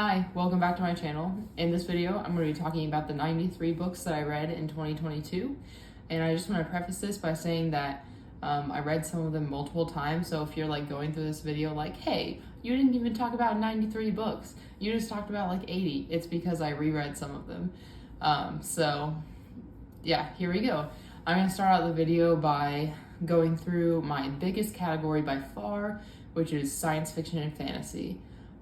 Hi, welcome back to my channel. In this video, I'm going to be talking about the 93 books that I read in 2022. And I just want to preface this by saying that I read some of them multiple times. So if you're like going through this video like, hey, you didn't even talk about 93 books. You just talked about like 80. It's because I reread some of them. So yeah, here we go. I'm going to start out the video by going through my biggest category by far, which is science fiction and fantasy.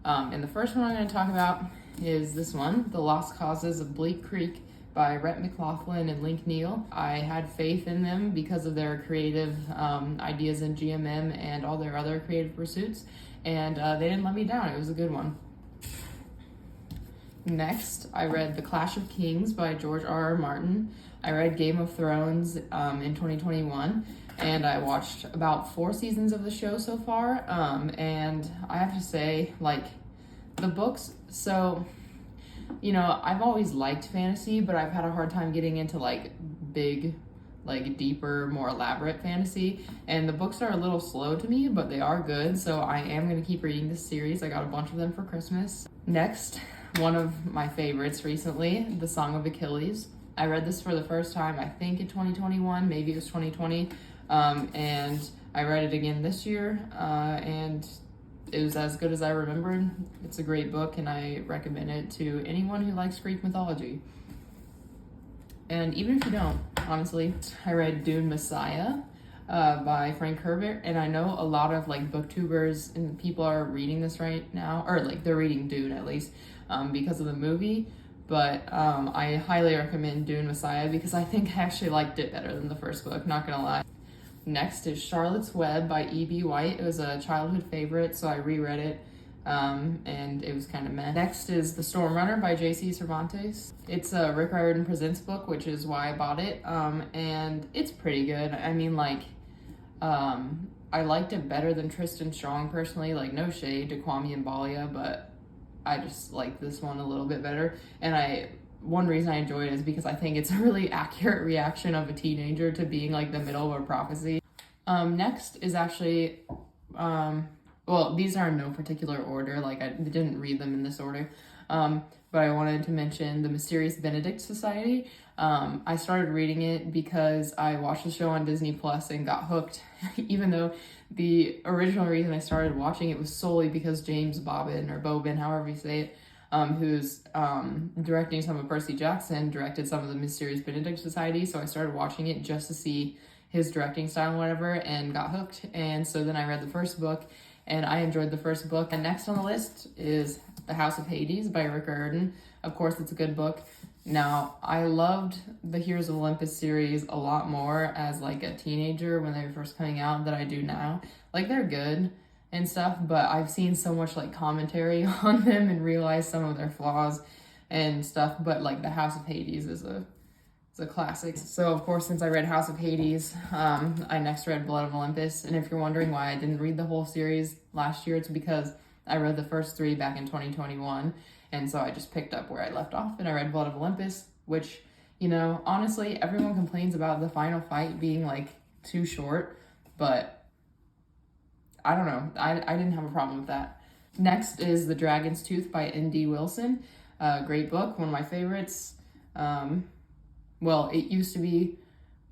And the first one I'm going to talk about is this one, The Lost Causes of Bleak Creek by Rhett McLaughlin and Link Neal. I had faith in them because of their creative ideas in GMM and all their other creative pursuits, and they didn't let me down. It was a good one. Next, I read The Clash of Kings by George R.R. Martin. I read Game of Thrones in 2021, and I watched about 4 seasons of the show so far, and I have to say, like, the books, so, you know, I've always liked fantasy, but I've had a hard time getting into, like, big, like, deeper, more elaborate fantasy, and the books are a little slow to me, but they are good, so I am going to keep reading this series. I got a bunch of them for Christmas. Next, one of my favorites recently, The Song of Achilles. I read this for the first time, I think in 2021, maybe it was 2020, and I read it again this year, and it was as good as I remembered. It's a great book, and I recommend it to anyone who likes Greek mythology. And even if you don't, honestly, I read Dune Messiah by Frank Herbert, and I know a lot of like booktubers and people are reading this right now, or like they're reading Dune at least, because of the movie. But I highly recommend Dune Messiah because I think I actually liked it better than the first book, not gonna lie. Next is Charlotte's Web by E.B. White. It was a childhood favorite, so I reread it, and it was kind of meh. Next is The Storm Runner by J.C. Cervantes. It's a Rick Riordan Presents book, which is why I bought it, and it's pretty good. I mean, like, I liked it better than Tristan Strong personally, like, no shade to Kwame and Balia, but I just like this one a little bit better, and one reason I enjoy it is because I think it's a really accurate reaction of a teenager to being like the middle of a prophecy. Next is actually, well, these are in no particular order, like I didn't read them in this order, but I wanted to mention The Mysterious Benedict Society. I started reading it because I watched the show on Disney Plus and got hooked, even though the original reason I started watching it was solely because James Bobbin, or Bobin, however you say it, who's directing some of Percy Jackson, directed some of The Mysterious Benedict Society, so I started watching it just to see his directing style and whatever, and got hooked. And so then I read the first book, and I enjoyed the first book. And next on the list is The House of Hades by Rick Riordan. Of course, it's a good book. Now, I loved the Heroes of Olympus series a lot more as like a teenager when they were first coming out than I do now. Like, they're good and stuff, but I've seen so much like commentary on them and realized some of their flaws and stuff. But like The House of Hades is a classic. So of course, since I read House of Hades, I next read Blood of Olympus. And if you're wondering why I didn't read the whole series last year, it's because I read the first 3 back in 2021, and so I just picked up where I left off and I read Blood of Olympus, which, you know, honestly, everyone complains about the final fight being like too short, but I don't know. I didn't have a problem with that. Next is The Dragon's Tooth by N.D. Wilson. Great book, one of my favorites. Well, it used to be,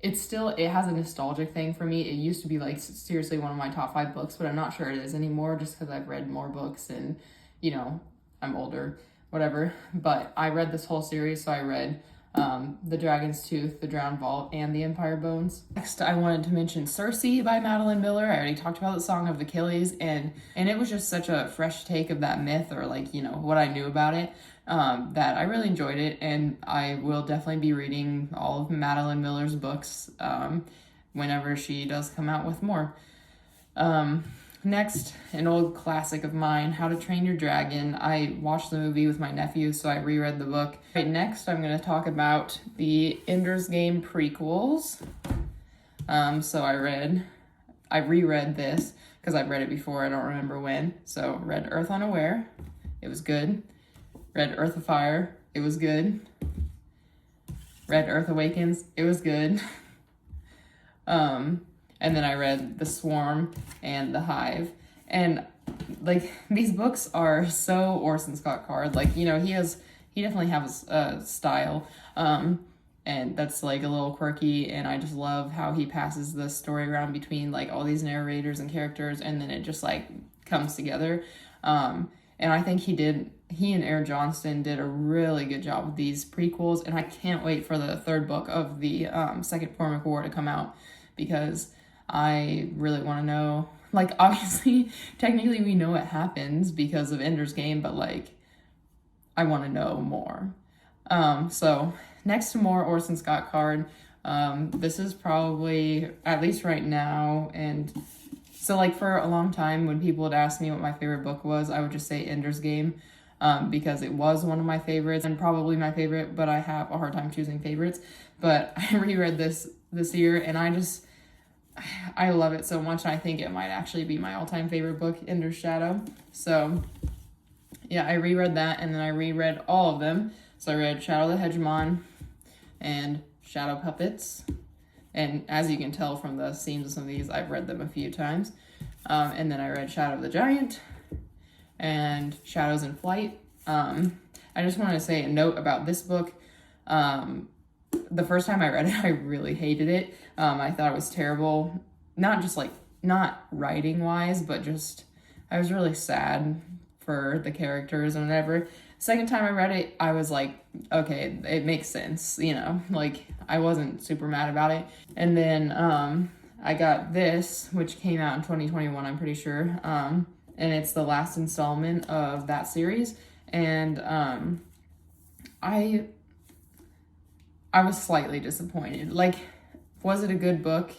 it has a nostalgic thing for me. It used to be like seriously one of my top 5 books, but I'm not sure it is anymore just because I've read more books and, you know, I'm older, whatever. But I read this whole series, so I read The Dragon's Tooth, The Drowned Vault, and The Empire Bones. Next, I wanted to mention Circe by Madeline Miller. I already talked about The Song of Achilles, and it was just such a fresh take of that myth, or like, you know, what I knew about it, that I really enjoyed it, and I will definitely be reading all of Madeline Miller's books whenever she does come out with more. Next, an old classic of mine, How to Train Your Dragon. I watched the movie with my nephew, so I reread the book. Right, next, I'm going to talk about the Ender's Game prequels. So I reread this because I've read it before, I don't remember when. So read Earth Unaware, it was good. Read Earth of Fire, it was good. Read Earth Awakens, it was good. And then I read The Swarm and The Hive. And like these books are so Orson Scott Card. Like, you know, he definitely has a style. And that's like a little quirky, and I just love how he passes the story around between like all these narrators and characters, and then it just like comes together. And I think he and Aaron Johnston did a really good job with these prequels, and I can't wait for the third book of the Second Formic War to come out, because I really want to know, like, obviously, technically we know it happens because of Ender's Game, but like, I want to know more. So next to more Orson Scott Card, this is probably, at least right now, and so like for a long time when people would ask me what my favorite book was, I would just say Ender's Game, because it was one of my favorites and probably my favorite, but I have a hard time choosing favorites. But I reread this year, and I love it so much, and I think it might actually be my all-time favorite book, Ender's Shadow. So yeah, I reread that, and then I reread all of them. So I read Shadow the Hegemon and Shadow Puppets. And as you can tell from the themes of some of these, I've read them a few times. And then I read Shadow the Giant and Shadows in Flight. I just want to say a note about this book. The first time I read it, I really hated it. I thought it was terrible. Not writing wise, but just, I was really sad for the characters and whatever. Second time I read it, I was like, okay, it makes sense, you know, like I wasn't super mad about it. And then I got this, which came out in 2021, I'm pretty sure. And it's the last installment of that series. And I was slightly disappointed. Like, was it a good book?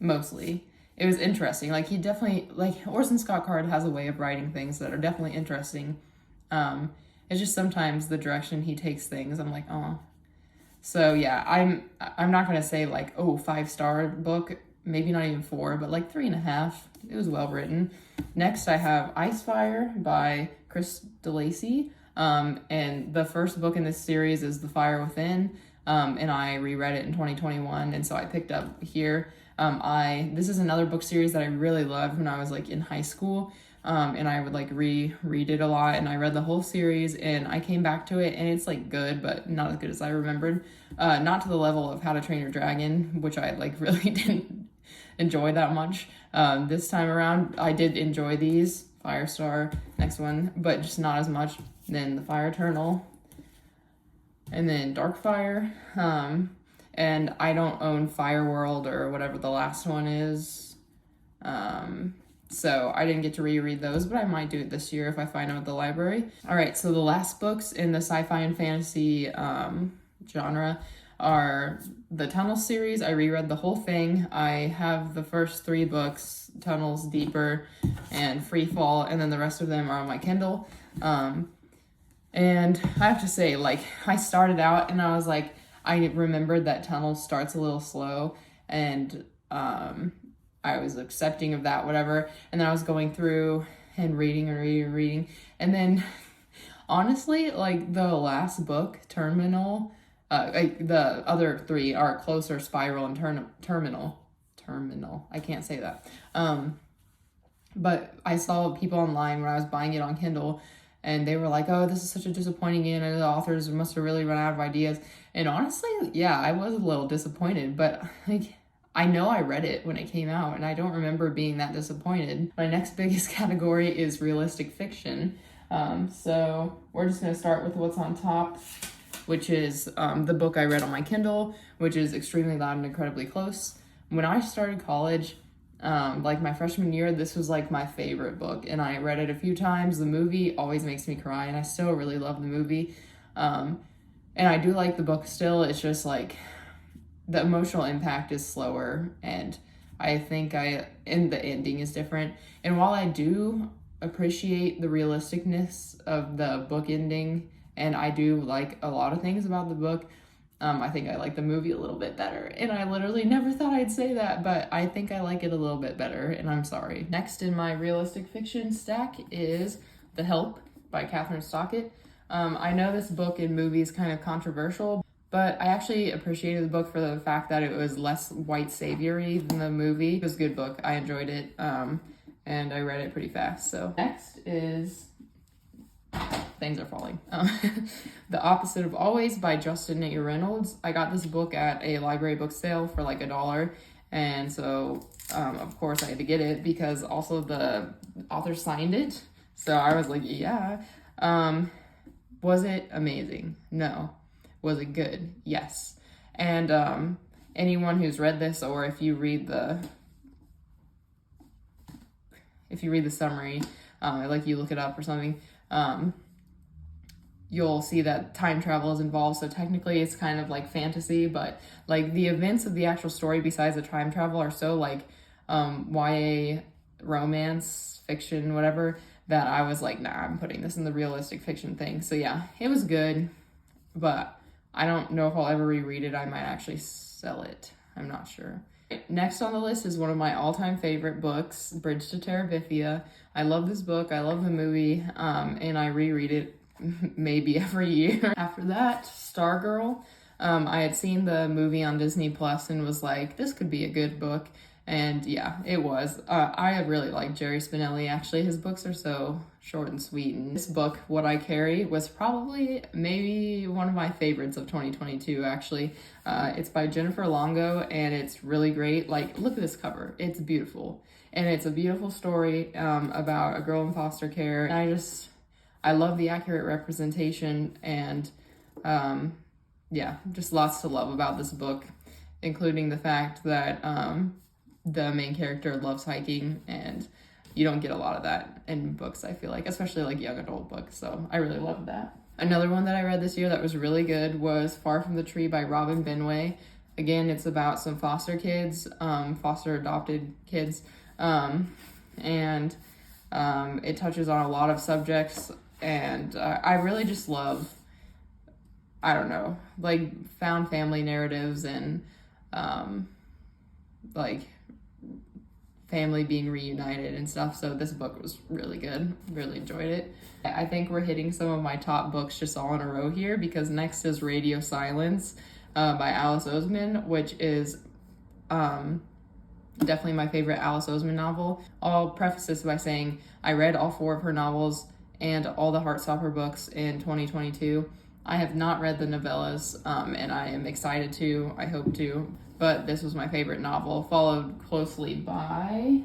Mostly. It was interesting. Like, he definitely, like, Orson Scott Card has a way of writing things that are definitely interesting. It's just sometimes the direction he takes things, I'm like, oh. So yeah, I'm not gonna say like, oh, 5-star book, maybe not even 4, but like 3.5. It was well written. Next, I have Icefire by Chris DeLacy. And the first book in this series is The Fire Within. And I reread it in 2021, and so I picked up here. This is another book series that I really loved when I was like in high school. And I would like reread it a lot, and I read the whole series, and I came back to it, and it's like good, but not as good as I remembered. Not to the level of How to Train Your Dragon, which I like really didn't enjoy that much. This time around, I did enjoy these. Firestar, next one, but just not as much. Then The Fire Eternal, and then Darkfire. And I don't own Fireworld or whatever the last one is. So I didn't get to reread those, but I might do it this year if I find them at the library. All right, so the last books in the sci-fi and fantasy genre are the Tunnels series. I reread the whole thing. I have the first 3 books, Tunnels, Deeper, and Freefall, and then the rest of them are on my Kindle. And I have to say, like, I started out and I was like, I remembered that Tunnels starts a little slow, and I was accepting of that, whatever. And then I was going through and reading. And then, honestly, like, the last book, Terminal, like, the other 3 are Closer, Spiral, and Terminal. I can't say that. But I saw people online when I was buying it on Kindle, and they were like, oh, this is such a disappointing end, and the authors must have really run out of ideas. And honestly, yeah, I was a little disappointed, but like, I know I read it when it came out, and I don't remember being that disappointed. My next biggest category is realistic fiction. So we're just going to start with what's on top, which is the book I read on my Kindle, which is Extremely Loud and Incredibly Close. When I started college, like my freshman year, this was like my favorite book, and I read it a few times. The movie always makes me cry, and I still really love the movie. And I do like the book still. It's just like the emotional impact is slower, and I think and the ending is different. And while I do appreciate the realisticness of the book ending, and I do like a lot of things about the book, I think I like the movie a little bit better. And I literally never thought I'd say that, but I think I like it a little bit better, and I'm sorry. Next in my realistic fiction stack is The Help by Catherine Stockett. I know this book in movies kind of controversial, but I actually appreciated the book for the fact that it was less white saviory than the movie. It was a good book. I enjoyed it. and I read it pretty fast. So next is Things Are Falling. The Opposite of Always by Justin A. Reynolds. I got this book at a library book sale for like $1, and so of course I had to get it because also the author signed it. So I was like, yeah. Was it amazing? No. Was it good? Yes. And anyone who's read this, or if you read the summary, like you look it up or something, you'll see that time travel is involved. So technically it's kind of like fantasy, but like the events of the actual story besides the time travel are so like YA romance, fiction, whatever, that I was like, nah, I'm putting this in the realistic fiction thing. So yeah, it was good, but I don't know if I'll ever reread it. I might actually sell it. I'm not sure. Next on the list is one of my all-time favorite books, Bridge to Terabithia. I love this book. I love the movie, and I reread it maybe every year. After that, Stargirl. I had seen the movie on Disney Plus and was like, this could be a good book. And yeah, it was. I really like Jerry Spinelli. Actually, his books are so short and sweet. And this book, What I Carry, was probably maybe one of my favorites of 2022, actually. It's by Jennifer Longo, and it's really great. Like, look at this cover. It's beautiful. And it's a beautiful story about a girl in foster care. And I love the accurate representation, and yeah, just lots to love about this book, including the fact that the main character loves hiking, and you don't get a lot of that in books, I feel like, especially like young adult books. So I really loved that. Another one that I read this year that was really good was Far from the Tree by Robin Benway. Again, it's about some foster kids, foster adopted kids, and it touches on a lot of subjects, and I really just love, I don't know, like found family narratives and like family being reunited and stuff. So this book was really good. Really enjoyed it. I think we're hitting some of my top books just all in a row here, because next is Radio Silence by Alice Oseman, which is definitely my favorite Alice Oseman novel. I'll preface this by saying I read all 4 of her novels and all the Heartstopper books in 2022. I have not read the novellas, and I am excited to, I hope to, but this was my favorite novel, followed closely by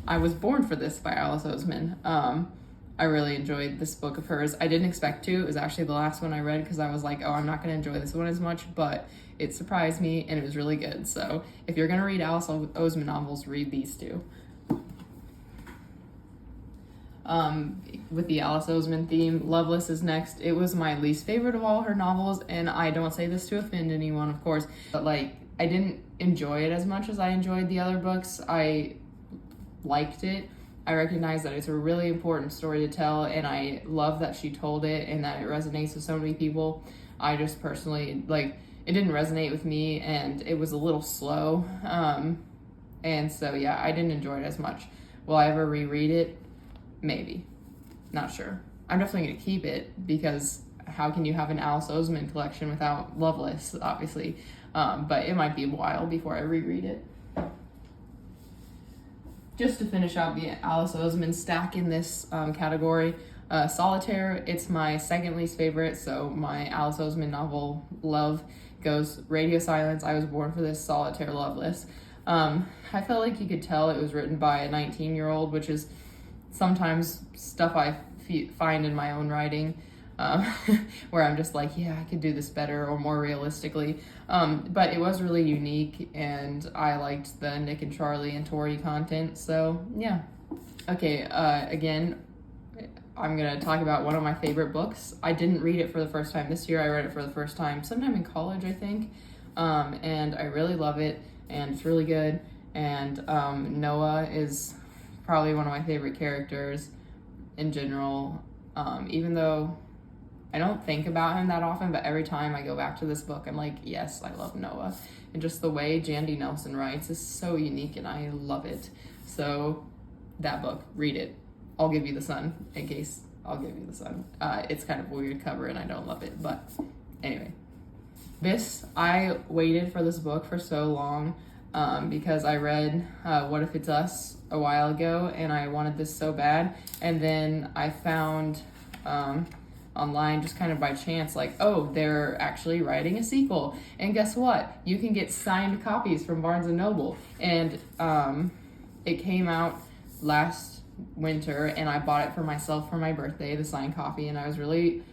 I Was Born for This by Alice Oseman. I really enjoyed this book of hers. I didn't expect to. It was actually the last one I read because I was like, oh, I'm not going to enjoy this one as much, but it surprised me and it was really good. So if you're going to read Alice Oseman novels, read these 2. With the Alice Oseman theme, Loveless is next. It was my least favorite of all her novels, and I don't say this to offend anyone, of course, but like, I didn't enjoy it as much as I enjoyed the other books. I liked it. I recognize that it's a really important story to tell, and I love that she told it and that it resonates with so many people. I just personally, like, it didn't resonate with me, and it was a little slow. And so, yeah, I didn't enjoy it as much. Will I ever reread it? Maybe. Not sure. I'm definitely going to keep it, because how can you have an Alice Oseman collection without Loveless, obviously? But it might be a while before I reread it. Just to finish out the Alice Oseman stack in this category, Solitaire, it's my second least favorite, so my Alice Oseman novel love goes Radio Silence, I Was Born for This, Solitaire, Loveless. I felt like you could tell it was written by a 19-year-old, which is sometimes stuff I find in my own writing, where I'm just like, yeah, I could do this better or more realistically. But it was really unique, and I liked the Nick and Charlie and Tori content, so yeah. Okay, again, I'm gonna talk about one of my favorite books. I didn't read it for the first time this year. I read it for the first time sometime in college, I think, and I really love it, and it's really good, and Noah is probably one of my favorite characters in general, even though I don't think about him that often, but every time I go back to this book, I'm like, yes, I love Noah. And just the way Jandy Nelson writes is so unique, and I love it. So that book, read it. I'll Give You the Sun, in case I'll Give You the Sun. It's kind of a weird cover, and I don't love it, but anyway. I waited for this book for so long because I read What If It's Us a while ago and I wanted this so bad. And then I found online just kind of by chance, like, oh, they're actually writing a sequel. And guess what? You can get signed copies from Barnes & Noble. And it came out last winter and I bought it for myself for my birthday, the signed copy, and I was really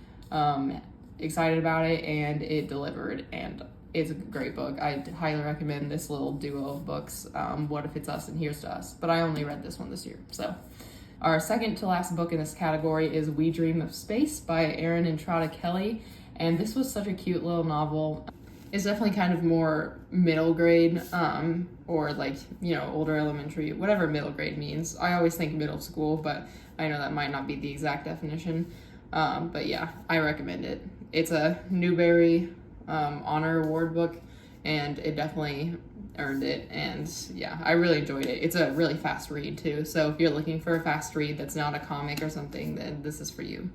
excited about it, and it delivered, and it's a great book. I highly recommend this little duo of books, What If It's Us and Here's to Us, but I only read this one this year. So our second to last book in this category is We Dream of Space by Erin Entrada Kelly, and this was such a cute little novel. It's definitely kind of more middle grade, or like, you know, older elementary, whatever middle grade means. I always think middle school, but I know that might not be the exact definition. But yeah, I recommend it. It's a Newbery Honor Award book, and it definitely earned it. And yeah, I really enjoyed it. It's a really fast read too. So if you're looking for a fast read that's not a comic or something, then this is for you.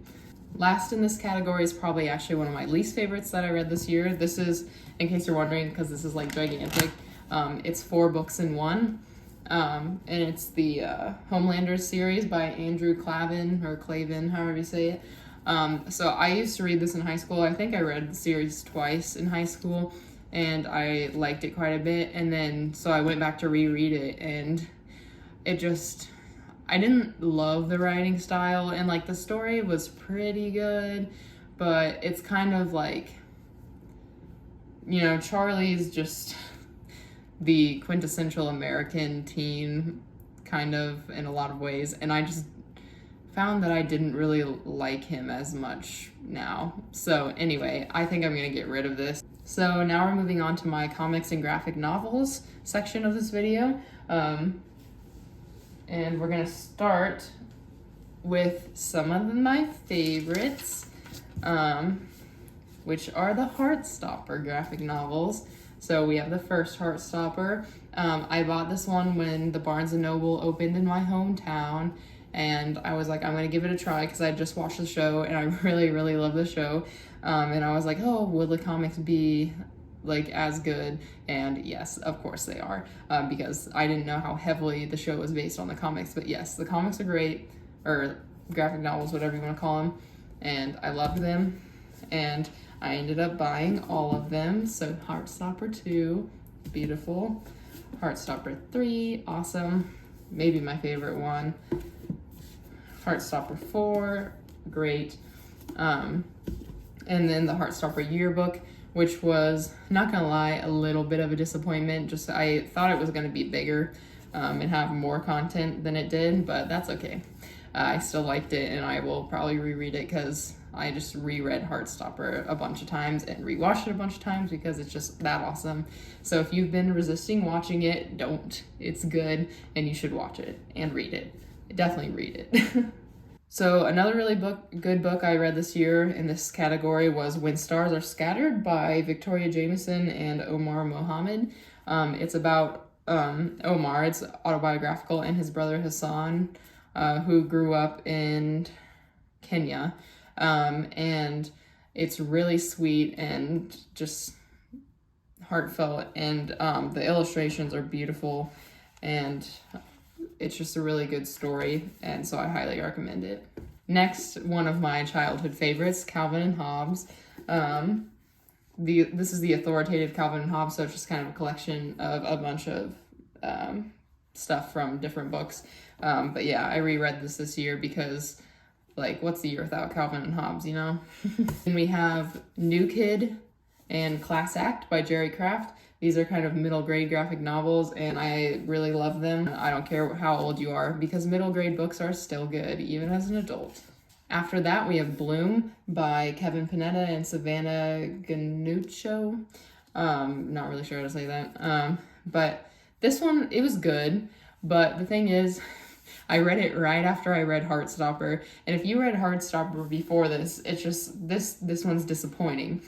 Last in this category is probably actually one of my least favorites that I read this year. This is, in case you're wondering, because this is like gigantic, it's 4 books in one. And it's the Homelander series by Andrew Clavin, or Clavin, however you say it. So I used to read this in high school. I think I read the series twice in high school, and I liked it quite a bit. And then, so I went back to reread it, and it just, I didn't love the writing style, and like the story was pretty good, but it's kind of like, you know, Charlie's just the quintessential American teen, kind of, in a lot of ways, and I just found that I didn't really like him as much now. So anyway, I think I'm gonna get rid of this. So now we're moving on to my comics and graphic novels section of this video. And we're gonna start with some of my favorites, which are the Heartstopper graphic novels. So we have the first Heartstopper. I bought this one when the Barnes & Noble opened in my hometown, and I was like, I'm gonna give it a try because I just watched the show and I really, really love the show. And I was like, oh, will the comics be like as good? And yes, of course they are, because I didn't know how heavily the show was based on the comics, but yes, the comics are great, or graphic novels, whatever you want to call them, and I loved them, and I ended up buying all of them. So Heartstopper 2, beautiful. Heartstopper 3, awesome, maybe my favorite one. Heartstopper 4, great. And then the Heartstopper yearbook, which was, not gonna lie, a little bit of a disappointment. Just, I thought it was gonna be bigger and have more content than it did, but that's okay. I still liked it, and I will probably reread it because I just reread Heartstopper a bunch of times and rewatched it a bunch of times because it's just that awesome. So if you've been resisting watching it, don't. It's good, and you should watch it and read it. Definitely read it. So another really good book I read this year in this category was When Stars Are Scattered by Victoria Jameson and Omar Mohammed. It's about Omar, it's autobiographical, and his brother Hassan, who grew up in Kenya. And it's really sweet and just heartfelt, and the illustrations are beautiful, and it's just a really good story, and so I highly recommend it. Next, one of my childhood favorites, Calvin and Hobbes. This is the authoritative Calvin and Hobbes, so it's just kind of a collection of a bunch of stuff from different books. But yeah, I reread this year because, like, what's the year without Calvin and Hobbes, you know? And we have New Kid and Class Act by Jerry Craft. These are kind of middle grade graphic novels, and I really love them. I don't care how old you are, because middle grade books are still good, even as an adult. After that, we have Bloom by Kevin Panetta and Savannah Ganuccio. Not really sure how to say that. But this one, it was good, but the thing is, I read it right after I read Heartstopper, and if you read Heartstopper before this, it's just, this one's disappointing.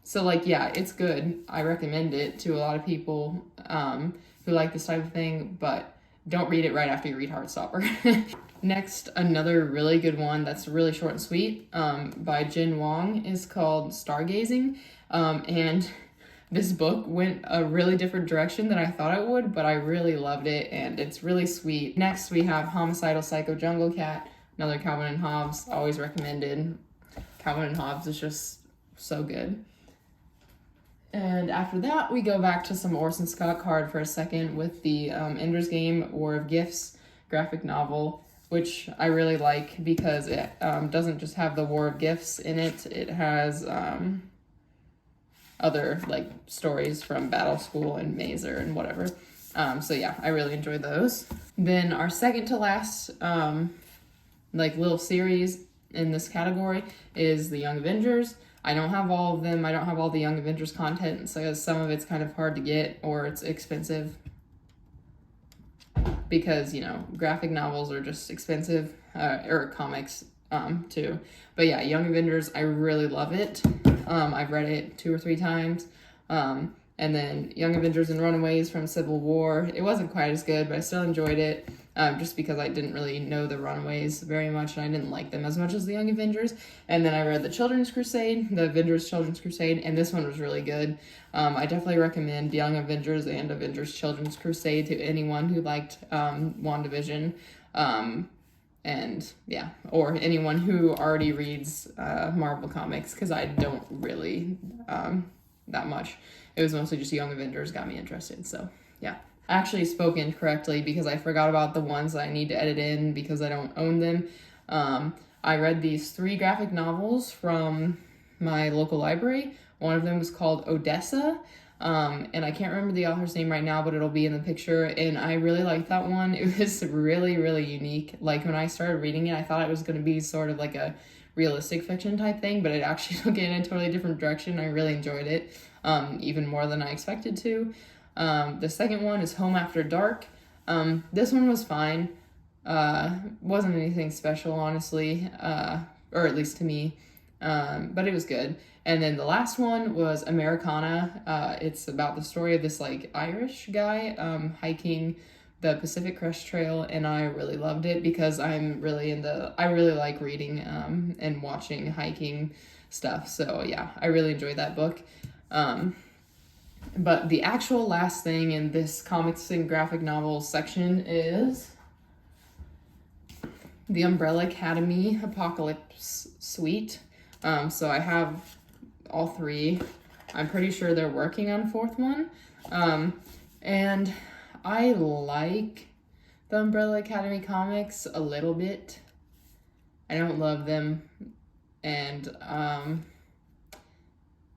So like, yeah, it's good. I recommend it to a lot of people who like this type of thing, but don't read it right after you read Heartstopper. Next, another really good one that's really short and sweet by Jin Wong is called Stargazing. And this book went a really different direction than I thought it would, but I really loved it, and it's really sweet. Next, we have Homicidal Psycho Jungle Cat, another Calvin and Hobbes, always recommended. Calvin and Hobbes is just so good. And after that, we go back to some Orson Scott Card for a second with the Ender's Game War of Gifts graphic novel, which I really like because it doesn't just have the War of Gifts in it. It has other like stories from Battle School and Mazer and whatever. So yeah, I really enjoyed those. Then our second to last like little series in this category is the Young Avengers. I don't have all of them. I don't have all the Young Avengers content, so some of it's kind of hard to get or it's expensive because, you know, graphic novels are just expensive, or comics too. But yeah, Young Avengers, I really love it. I've read it 2 or 3 times. And then Young Avengers and Runaways from Civil War. It wasn't quite as good, but I still enjoyed it. Just because I didn't really know the Runaways very much, and I didn't like them as much as the Young Avengers. And then I read the Children's Crusade, the Avengers Children's Crusade, and this one was really good. I definitely recommend Young Avengers and Avengers Children's Crusade to anyone who liked WandaVision. And yeah, or anyone who already reads Marvel Comics, because I don't really that much. It was mostly just Young Avengers got me interested, so yeah. I actually spoke incorrectly because I forgot about the ones that I need to edit in because I don't own them. I read these 3 graphic novels from my local library. One of them was called Odessa, and I can't remember the author's name right now, but it'll be in the picture, and I really liked that one. It was really, really unique. Like, when I started reading it, I thought it was going to be sort of like a realistic fiction type thing, but it actually took it in a totally different direction. I really enjoyed it, even more than I expected to. The second one is Home After Dark. This one was fine. Wasn't anything special, honestly, or at least to me, but it was good. And then the last one was Americana. It's about the story of this like Irish guy hiking the Pacific Crest Trail, and I really loved it because I really like reading and watching hiking stuff. So yeah, I really enjoyed that book. But the actual last thing in this comics and graphic novels section is the Umbrella Academy Apocalypse Suite. So I have all 3. I'm pretty sure they're working on a 4th one. And I like the Umbrella Academy comics a little bit. I don't love them. And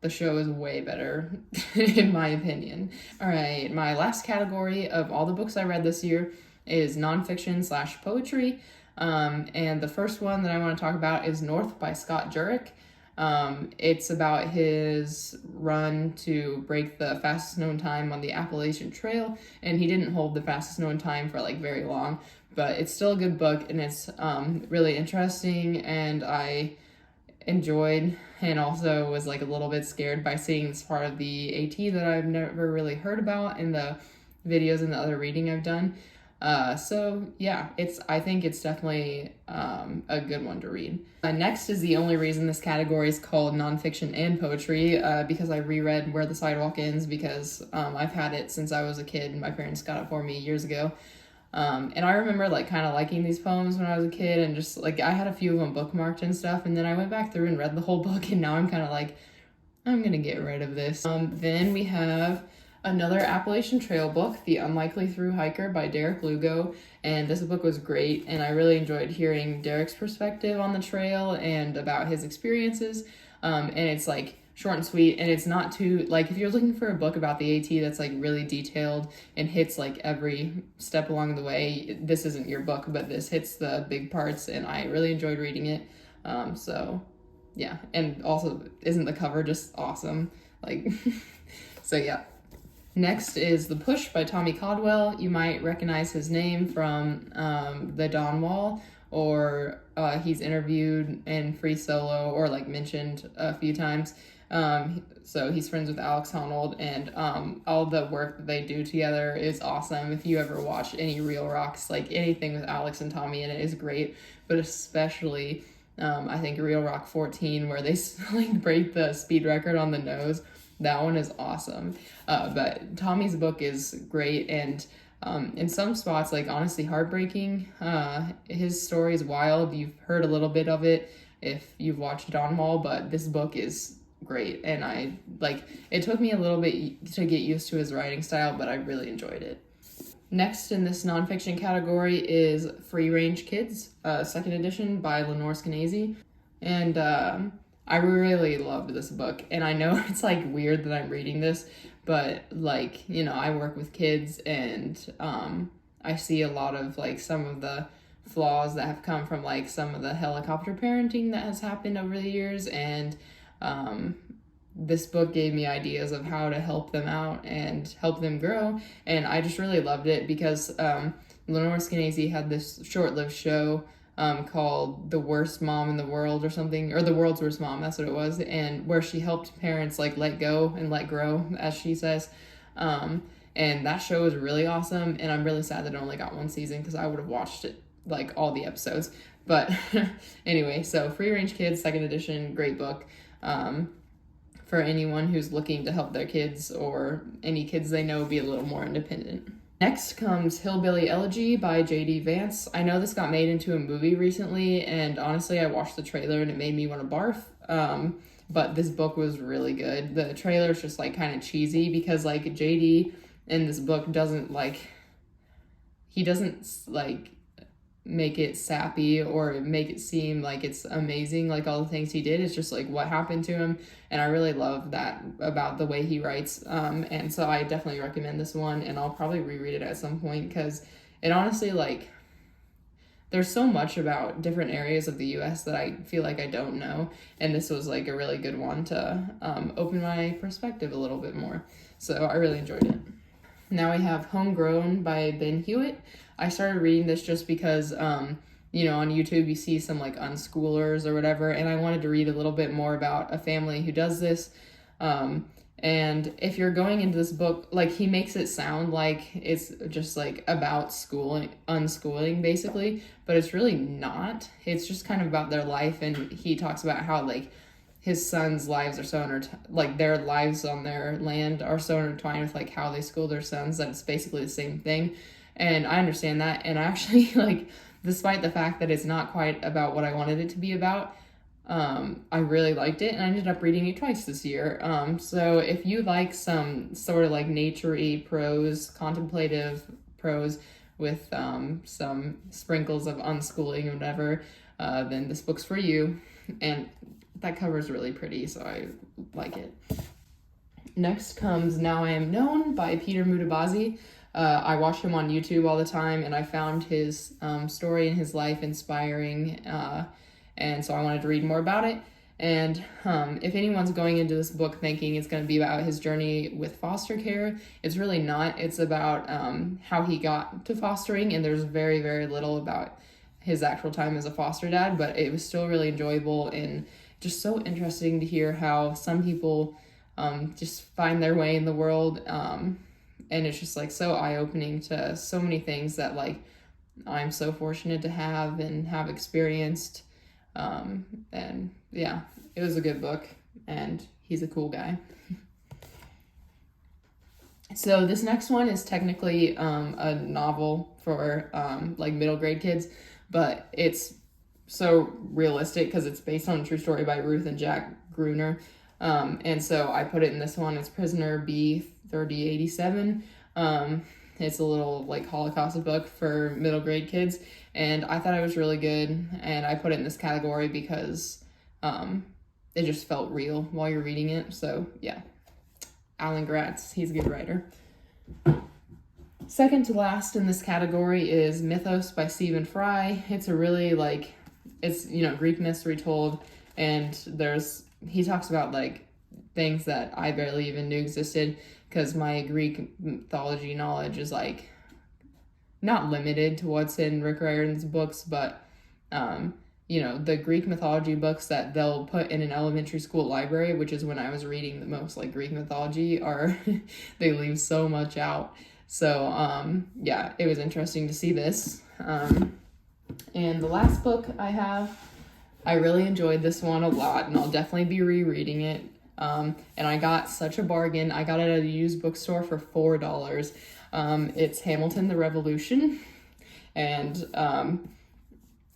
the show is way better, in my opinion. All right, my last category of all the books I read this year is nonfiction / poetry. And the first one that I want to talk about is North by Scott Jurek. It's about his run to break the fastest known time on the Appalachian Trail, and he didn't hold the fastest known time for like very long, but it's still a good book, and it's really interesting, and I enjoyed, and also was like a little bit scared by seeing this part of the AT that I've never really heard about in the videos and the other reading I've done. So yeah, I think it's definitely a good one to read. Next is the only reason this category is called nonfiction and poetry, because I reread Where the Sidewalk Ends, because I've had it since I was a kid, and my parents got it for me years ago. And I remember like kind of liking these poems when I was a kid, and just like I had a few of them bookmarked and stuff, and then I went back through and read the whole book, and now I'm kind of like, I'm gonna get rid of this. Then we have another Appalachian Trail book, The Unlikely Thru Hiker by Derek Lugo, and this book was great, and I really enjoyed hearing Derek's perspective on the trail and about his experiences, and it's like short and sweet, and it's not too, like, if you're looking for a book about the AT that's like really detailed and hits like every step along the way, this isn't your book, but this hits the big parts, and I really enjoyed reading it. So yeah, and also isn't the cover just awesome? Like, so yeah. Next is The Push by Tommy Caldwell. You might recognize his name from The Dawn Wall, or he's interviewed in Free Solo or like mentioned a few times. So he's friends with Alex Honnold, and all the work that they do together is awesome. If you ever watch any Real Rocks, like anything with Alex and Tommy in it is great, but especially I think Real Rock 14, where they like break the speed record on the nose. That one is awesome. But Tommy's book is great, and in some spots, like honestly heartbreaking. His story is wild. You've heard a little bit of it if you've watched Don Mall, but this book is great, and I like it. Took me a little bit to get used to his writing style, but I really enjoyed it. Next in this nonfiction category is Free Range Kids, second edition by Lenore Skenazy. And I really loved this book. And I know it's like weird that I'm reading this, but like, you know, I work with kids, and I see a lot of like some of the flaws that have come from like some of the helicopter parenting that has happened over the years. And this book gave me ideas of how to help them out and help them grow. And I just really loved it because Lenore Skenazy had this short-lived show called The Worst Mom in the World or something, or The World's Worst Mom, that's what it was, and where she helped parents like let go and let grow, as she says. And that show was really awesome, and I'm really sad that it only got one season because I would have watched it, like all the episodes. But anyway, so Free Range Kids, second edition, great book. For anyone who's looking to help their kids or any kids they know be a little more independent. Next comes Hillbilly Elegy by J.D. Vance. I know this got made into a movie recently, and honestly, I watched the trailer and it made me want to barf. But this book was really good. The trailer's just like kind of cheesy because like J.D. in this book doesn't make it sappy or make it seem like it's amazing, like all the things he did. It's just like what happened to him, and I really love that about the way he writes. And so I definitely recommend this one, and I'll probably reread it at some point because it honestly, like, there's so much about different areas of the U.S. that I feel like I don't know, and this was like a really good one to open my perspective a little bit more. So I really enjoyed it. Now we have Homegrown by Ben Hewitt. I started reading this just because, you know, on YouTube you see some like unschoolers or whatever, and I wanted to read a little bit more about a family who does this. And if you're going into this book, like he makes it sound like it's just like about unschooling basically, but it's really not. It's just kind of about their life, and he talks about how like his sons' lives are so like their lives on their land are so intertwined with like how they school their sons that it's basically the same thing. And I understand that, and I actually like, despite the fact that it's not quite about what I wanted it to be about, I really liked it, and I ended up reading it twice this year. So if you like some sort of like nature-y prose, contemplative prose with some sprinkles of unschooling or whatever, then this book's for you. And that cover is really pretty, so I like it. Next comes Now I Am Known by Peter Mutabazi. I watch him on YouTube all the time, and I found his story and his life inspiring, and so I wanted to read more about it. And if anyone's going into this book thinking it's going to be about his journey with foster care, it's really not. It's about how he got to fostering, and there's very, very little about his actual time as a foster dad, but it was still really enjoyable and just so interesting to hear how some people just find their way in the world. And it's just like so eye-opening to so many things that like I'm so fortunate to have and have experienced. And yeah, it was a good book, and he's a cool guy. So this next one is technically a novel for like middle grade kids, but it's so realistic because it's based on a true story by Ruth and Jack Gruner. And so I put it in this one. It's Prisoner B3087. It's a little like Holocaust book for middle grade kids, and I thought it was really good, and I put it in this category because it just felt real while you're reading it. So yeah, Alan Gratz, he's a good writer. Second to last in this category is Mythos by Stephen Fry. It's a really like, it's, you know, Greek mystery told, and he talks about like things that I barely even knew existed, because my Greek mythology knowledge is like not limited to what's in Rick Riordan's books, but you know, the Greek mythology books that they'll put in an elementary school library, which is when I was reading the most, like Greek mythology, are they leave so much out. So yeah, it was interesting to see this. And the last book I have, I really enjoyed this one a lot, and I'll definitely be rereading it. And I got such a bargain. I got it at a used bookstore for $4. It's Hamilton the Revolution, and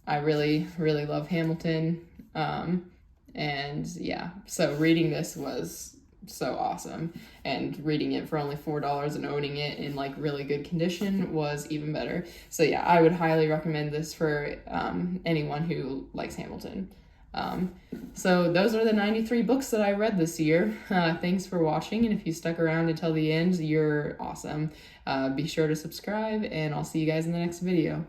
I really, really love Hamilton. And yeah, so reading this was so awesome. And reading it for only $4 and owning it in like really good condition was even better. So yeah, I would highly recommend this for anyone who likes Hamilton. So those are the 93 books that I read this year. Thanks for watching, and if you stuck around until the end, you're awesome. Be sure to subscribe, and I'll see you guys in the next video.